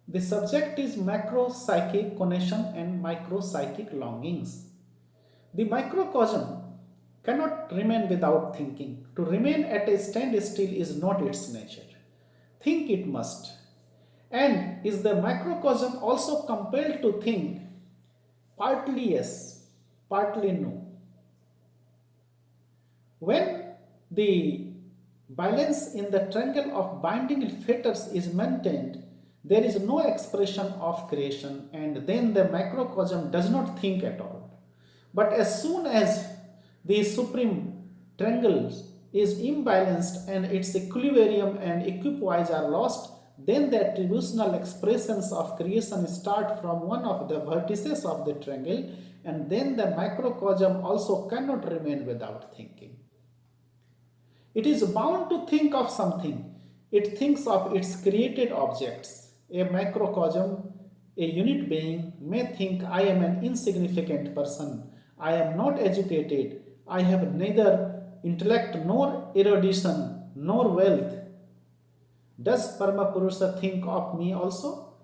The subject is macro-psychic connection and micro-psychic longings. The microcosm cannot remain without thinking. To remain at a standstill is not its nature. Think it must. And is the microcosm also compelled to think? Partly yes, partly no. When the balance in the triangle of binding fetters is maintained, there is no expression of creation, and then the macrocosm does not think at all. But as soon as the supreme triangle is imbalanced and its equilibrium and equipoise are lost, then the attributional expressions of creation start from one of the vertices of the triangle, and then the macrocosm also cannot remain without thinking. It is bound to think of something. It thinks of its created objects. A macrocosm, a unit being, may think I am an insignificant person. I am not educated. I have neither intellect nor erudition nor wealth. Does Paramapurusha think of me also?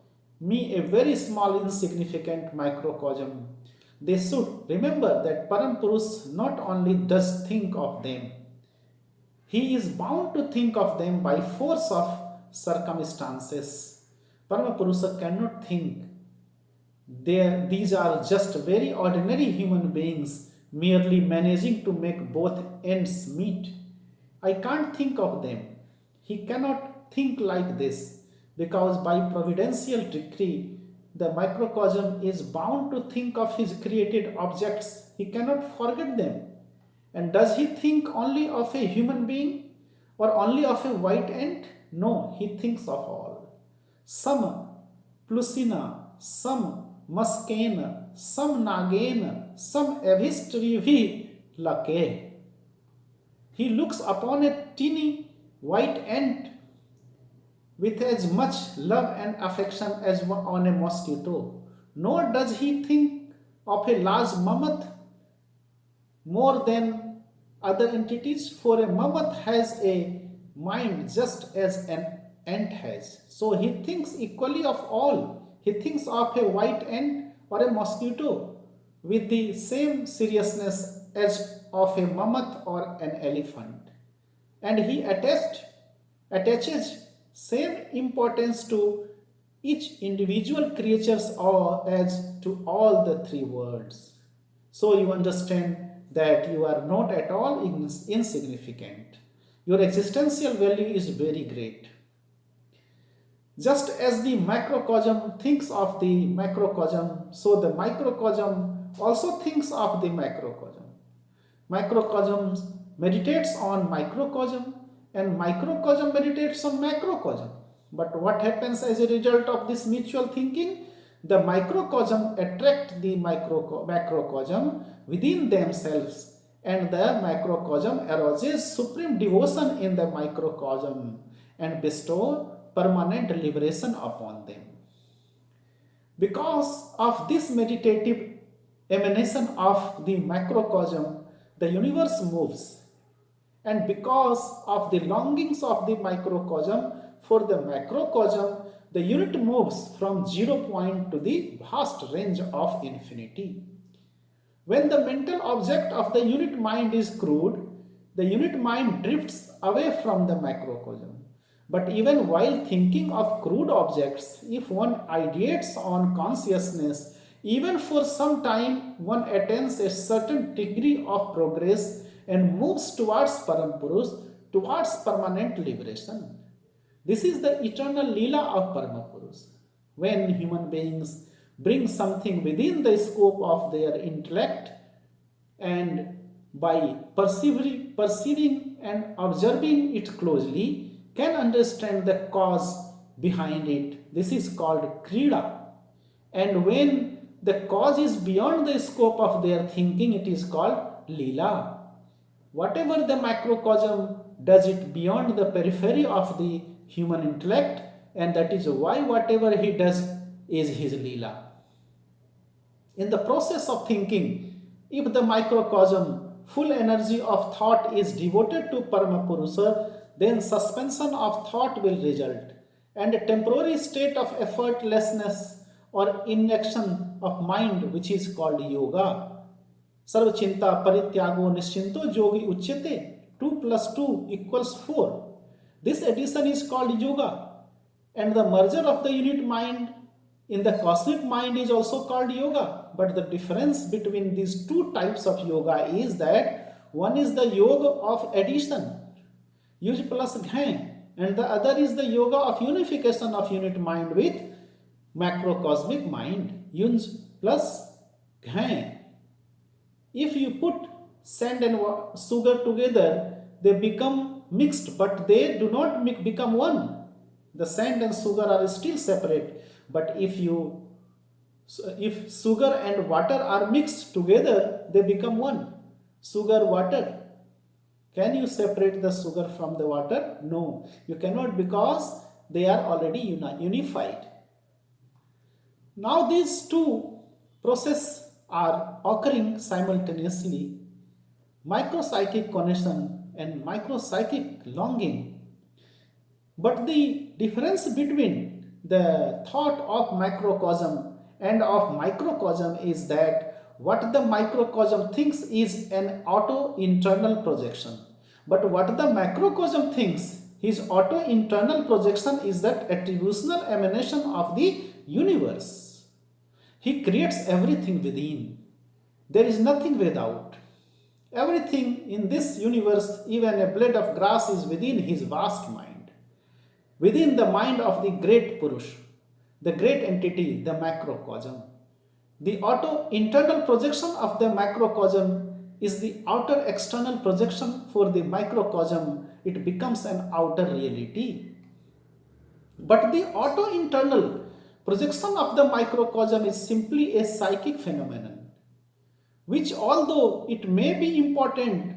Me, a very small, insignificant microcosm. They should remember that Parampurush not only does think of them, he is bound to think of them by force of circumstances. Paramapurusha cannot think. These are just very ordinary human beings merely managing to make both ends meet. I can't think of them. He cannot think like this because by providential decree, the microcosm is bound to think of his created objects. He cannot forget them. And does he think only of a human being or only of a white ant? No, he thinks of all. Some Plusina, some Muskena, some Nagena, some Avistриvi Lake. He looks upon a teeny white ant with as much love and affection as on a mosquito. Nor does he think of a large mammoth more than other entities, for a mammoth has a mind just as an ant has. So he thinks equally of all. He thinks of a white ant or a mosquito with the same seriousness as of a mammoth or an elephant. And he attaches same importance to each individual creatures or as to all the three worlds. So you understand that you are not at all insignificant. Your existential value is very great. Just as the macrocosm thinks of the macrocosm, so the microcosm also thinks of the macrocosm. Microcosm meditates on microcosm and microcosm meditates on macrocosm. But what happens as a result of this mutual thinking? The microcosm attract the macrocosm within themselves, and the macrocosm arouses supreme devotion in the microcosm and bestow permanent liberation upon them. Because of this meditative emanation of the macrocosm, the universe moves. And because of the longings of the microcosm for the macrocosm, the unit moves from 0 point to the vast range of infinity. When the mental object of the unit mind is crude, the unit mind drifts away from the macrocosm. But even while thinking of crude objects, if one ideates on consciousness, even for some time one attains a certain degree of progress and moves towards Parampurush, towards permanent liberation. This is the eternal Leela of Paramapurush. When human beings bring something within the scope of their intellect and by perceiving and observing it closely can understand the cause behind it. This is called Krida. And when the cause is beyond the scope of their thinking, it is called Leela. Whatever the macrocosm does it beyond the periphery of the human intellect, and that is why whatever he does is his Leela. In the process of thinking, if the microcosm full energy of thought is devoted to Paramapurusha, then suspension of thought will result, and a temporary state of effortlessness or inaction of mind, which is called yoga. Sarvachinta parityago nischinto yogi uchyate. 2 plus 2 equals 4. This addition is called yoga. And the merger of the unit mind in the cosmic mind is also called yoga. But the difference between these two types of yoga is that one is the yoga of addition, yuj plus ghain, and the other is the yoga of unification of unit mind with macrocosmic mind, yuj plus ghain. If you put sand and sugar together, they become mixed, but they do not become one. The sand and sugar are still separate. But if sugar and water are mixed together, they become one. Sugar, water. Can you separate the sugar from the water? No, you cannot, because they are already unified. Now these two processes are occurring simultaneously: micropsychic connection and micropsychic longing. But the difference between the thought of macrocosm and of microcosm is that what the microcosm thinks is an auto-internal projection. But what the macrocosm thinks, his auto-internal projection, is that attributional emanation of the universe. He creates everything within. There is nothing without. Everything in this universe, even a blade of grass, is within his vast mind, within the mind of the great Purush, the great entity, the macrocosm. The auto-internal projection of the macrocosm is the outer external projection for the microcosm. It becomes an outer reality. But the auto-internal projection of the microcosm is simply a psychic phenomenon, which, although it may be important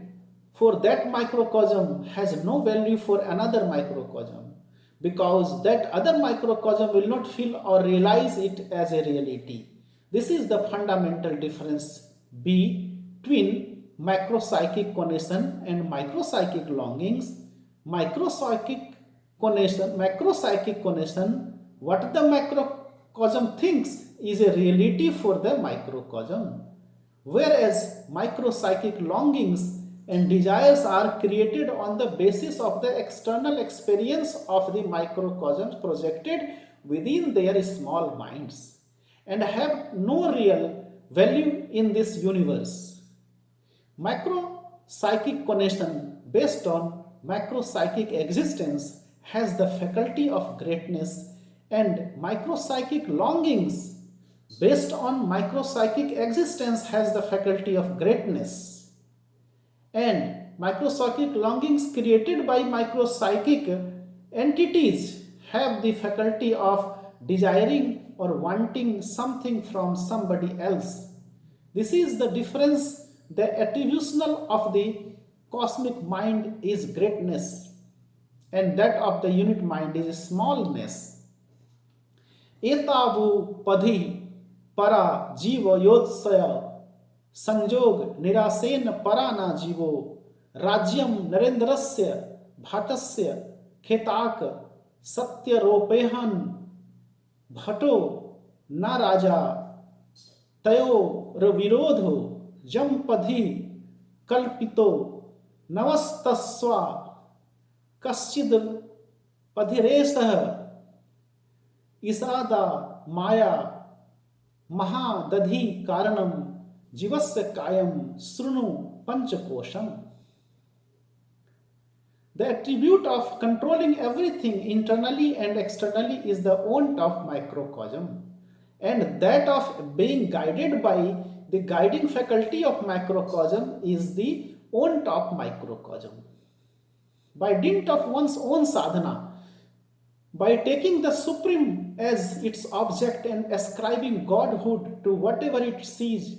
for that microcosm, has no value for another microcosm, because that other microcosm will not feel or realize it as a reality. This is the fundamental difference between macropsychic connection and micropsychic longings. Macropsychic connection, what the macrocosm thinks is a reality for the microcosm, whereas micropsychic longings and desires are created on the basis of the external experience of the microcosms projected within their small minds and have no real value in this universe. Macropsychic connection based on macropsychic existence has the faculty of greatness, and micropsychic longings based on micropsychic existence has the faculty of greatness. And micropsychic longings created by micropsychic entities have the faculty of desiring or wanting something from somebody else. This is the difference. The attributional of the cosmic mind is greatness, and that of the unit mind is smallness. एतावु पधि परा जीव योत्सय संजोग निरासेन परा न जीवो राज्यम नरेंद्रस्य भाटस्य खेताक सत्यरोपेहन भटो न राजा तयो विरोधो जमपधि कल्पितो नवस्तस्वा कश्चिद पधिरेशः ईसादा माया महादधि कारणम जीवस्य कायम शृणु पंचकोशम. The attribute of controlling everything internally and externally is the want of microcosm, and that of being guided by the guiding faculty of macrocosm is the want of microcosm. By dint of one's own sadhana, by taking the supreme as its object and ascribing godhood to whatever it sees,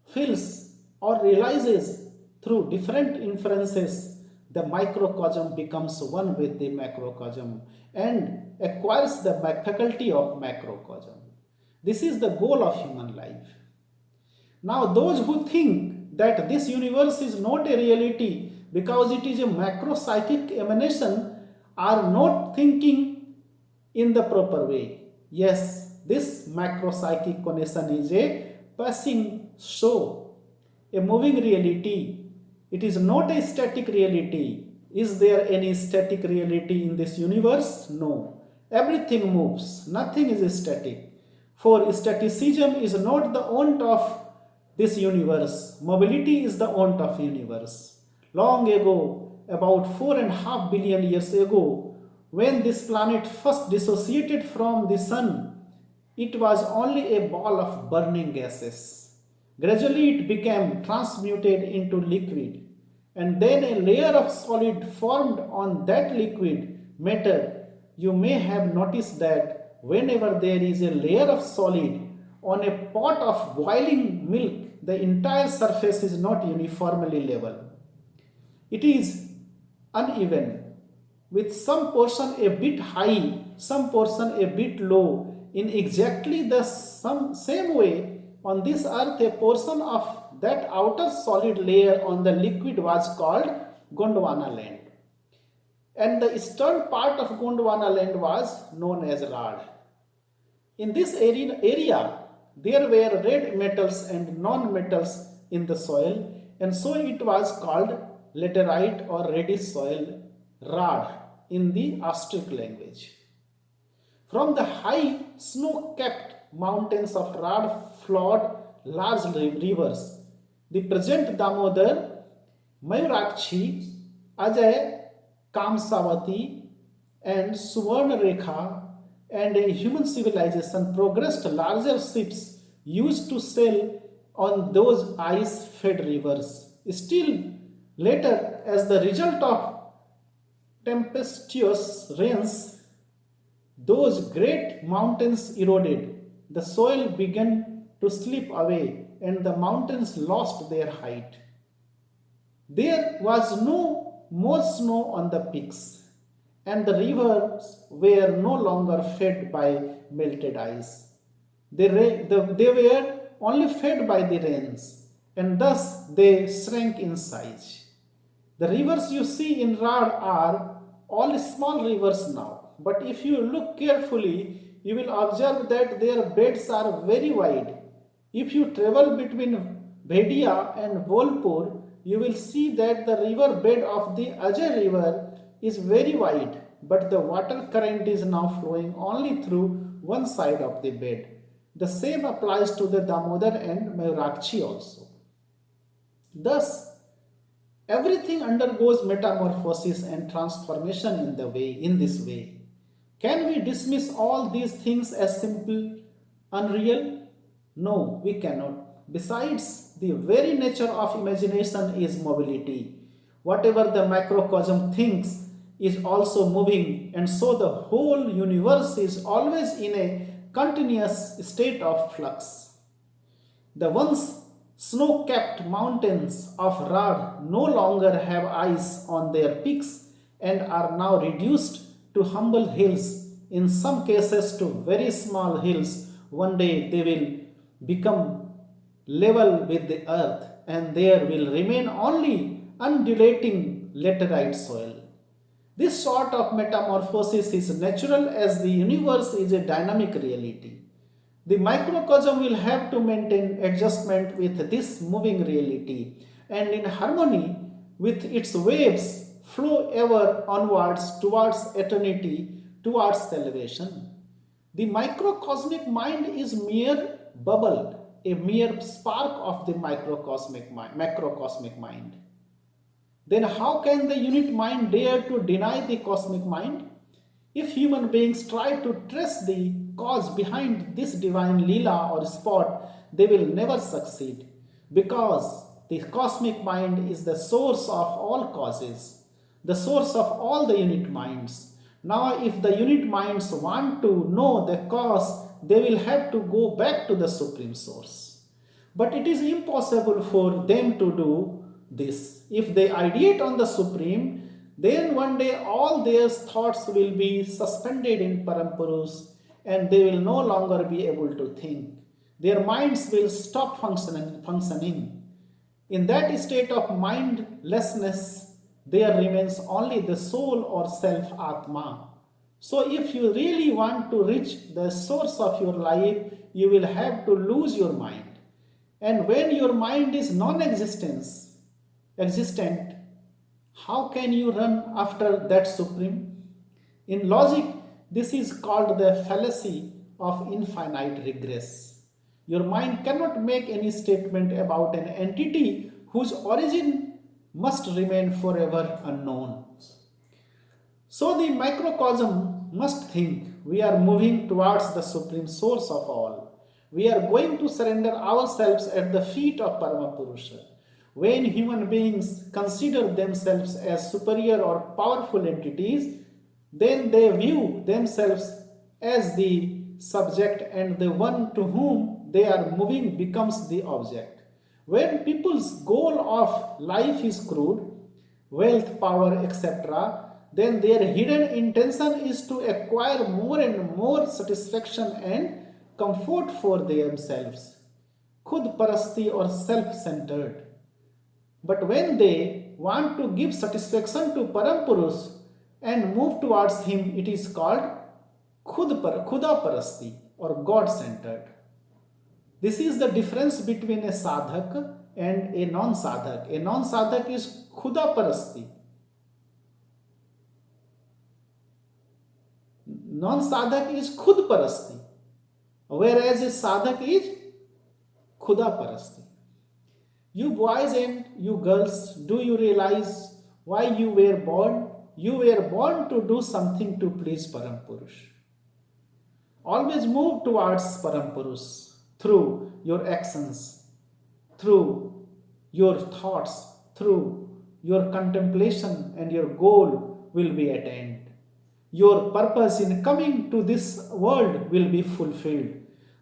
feels, or realizes through different inferences, the microcosm becomes one with the macrocosm and acquires the faculty of macrocosm. This is the goal of human life. Now, those who think that this universe is not a reality because it is a macropsychic emanation are not thinking in the proper way. Yes, this macropsychic condition is a passing show, a moving reality. It is not a static reality. Is there any static reality in this universe? No. Everything moves, nothing is static. For staticism is not the aunt of this universe. Mobility is the aunt of universe. Long ago, about 4.5 billion years ago, when this planet first dissociated from the sun, it was only a ball of burning gases. Gradually, it became transmuted into liquid, and then a layer of solid formed on that liquid matter. You may have noticed that whenever there is a layer of solid on a pot of boiling milk, the entire surface is not uniformly level. It is uneven, with some portion a bit high, some portion a bit low. In exactly the same way, on this earth, a portion of that outer solid layer on the liquid was called Gondwana land, and the eastern part of Gondwana land was known as Rad. In this area, there were red metals and non-metals in the soil, and so it was called laterite or reddish soil, Rad, in the Aztec language. From the high snow-capped mountains of Rad flowed large rivers. The present Damodar, Mayurakshi, Ajay, Kamsavati, and Suvarnarekha, and a human civilization progressed larger ships used to sail on those ice-fed rivers. Still later, as the result of tempestuous rains, those great mountains eroded, the soil began to slip away, and the mountains lost their height. There was no more snow on the peaks, and the rivers were no longer fed by melted ice. They were only fed by the rains, and thus they shrank in size. The rivers you see in Rad are all small rivers now, but if you look carefully, you will observe that their beds are very wide. If you travel between Bhedia and Bolpur, you will see that the river bed of the Ajay river is very wide, but the water current is now flowing only through one side of the bed. The same applies to the Damodar and Mayurakshi also. Thus, everything undergoes metamorphosis and transformation in this way. Can we dismiss all these things as simple, unreal? No, we cannot. Besides, the very nature of imagination is mobility. Whatever the macrocosm thinks is also moving, and so the whole universe is always in a continuous state of flux. The once snow-capped mountains of Rad no longer have ice on their peaks and are now reduced to humble hills, in some cases to very small hills. One day they will become level with the earth, and there will remain only undulating laterite soil. This sort of metamorphosis is natural, as the universe is a dynamic reality. The microcosm will have to maintain adjustment with this moving reality, and in harmony with its waves flow ever onwards towards eternity, towards salvation. The microcosmic mind is mere bubble, a mere spark of the macrocosmic mind. Then how can the unit mind dare to deny the cosmic mind? If human beings try to trace the cause behind this divine lila or spot, they will never succeed, because the cosmic mind is the source of all causes, the source of all the unit minds. Now, if the unit minds want to know the cause, they will have to go back to the supreme source. But it is impossible for them to do this. If they ideate on the supreme, then one day all their thoughts will be suspended in Parampurus, and they will no longer be able to think. Their minds will stop functioning. In that state of mindlessness, there remains only the soul or self Atma. So, if you really want to reach the source of your life, you will have to lose your mind. And when your mind is existent, how can you run after that supreme? In logic, this is called the fallacy of infinite regress. Your mind cannot make any statement about an entity whose origin must remain forever unknown. So the microcosm must think we are moving towards the supreme source of all. We are going to surrender ourselves at the feet of Paramapurusha. When human beings consider themselves as superior or powerful entities, then they view themselves as the subject and the one to whom they are moving becomes the object. When people's goal of life is crude, wealth, power, etc., then their hidden intention is to acquire more and more satisfaction and comfort for themselves. Khud parasti or self centered. But when they want to give satisfaction to Parampurus and move towards him, it is called Khuda parasti or God centered. This is the difference between a sadhak and a non sadhak. A non sadhak is Khuda parasti. Non sadhak is Khud parasti, whereas a sadhak is Khuda parasti. You boys and you girls, do you realize why you were born? You were born to do something to please Parampurush. Always move towards Parampurush through your actions, through your thoughts, through your contemplation, and your goal will be attained. Your purpose in coming to this world will be fulfilled.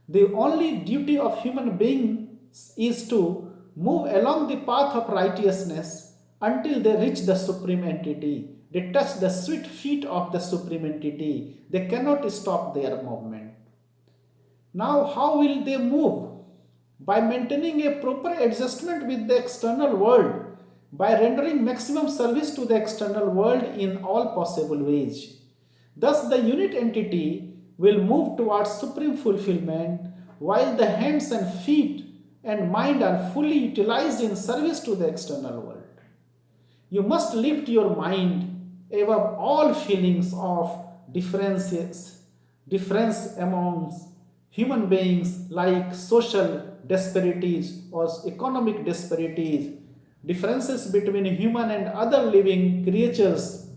The only duty of human beings is to move along the path of righteousness until they reach the supreme entity. They touch the sweet feet of the supreme entity. They cannot stop their movement. Now, how will they move? By maintaining a proper adjustment with the external world, by rendering maximum service to the external world in all possible ways. Thus, the unit entity will move towards supreme fulfillment while the hands and feet and mind are fully utilized in service to the external world. You must lift your mind above all feelings of difference among human beings like social disparities or economic disparities, differences between human and other living creatures,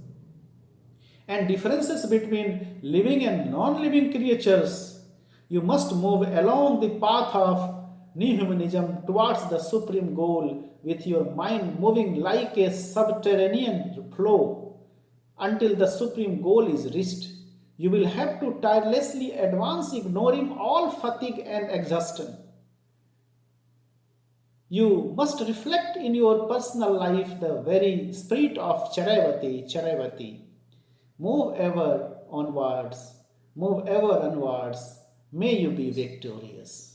and differences between living and non-living creatures. You must move along the path of new humanism towards the supreme goal with your mind moving like a subterranean flow until the supreme goal is reached. You will have to tirelessly advance, ignoring all fatigue and exhaustion. You must reflect in your personal life the very spirit of Charaivati. Move ever onwards, move ever onwards. May you be victorious.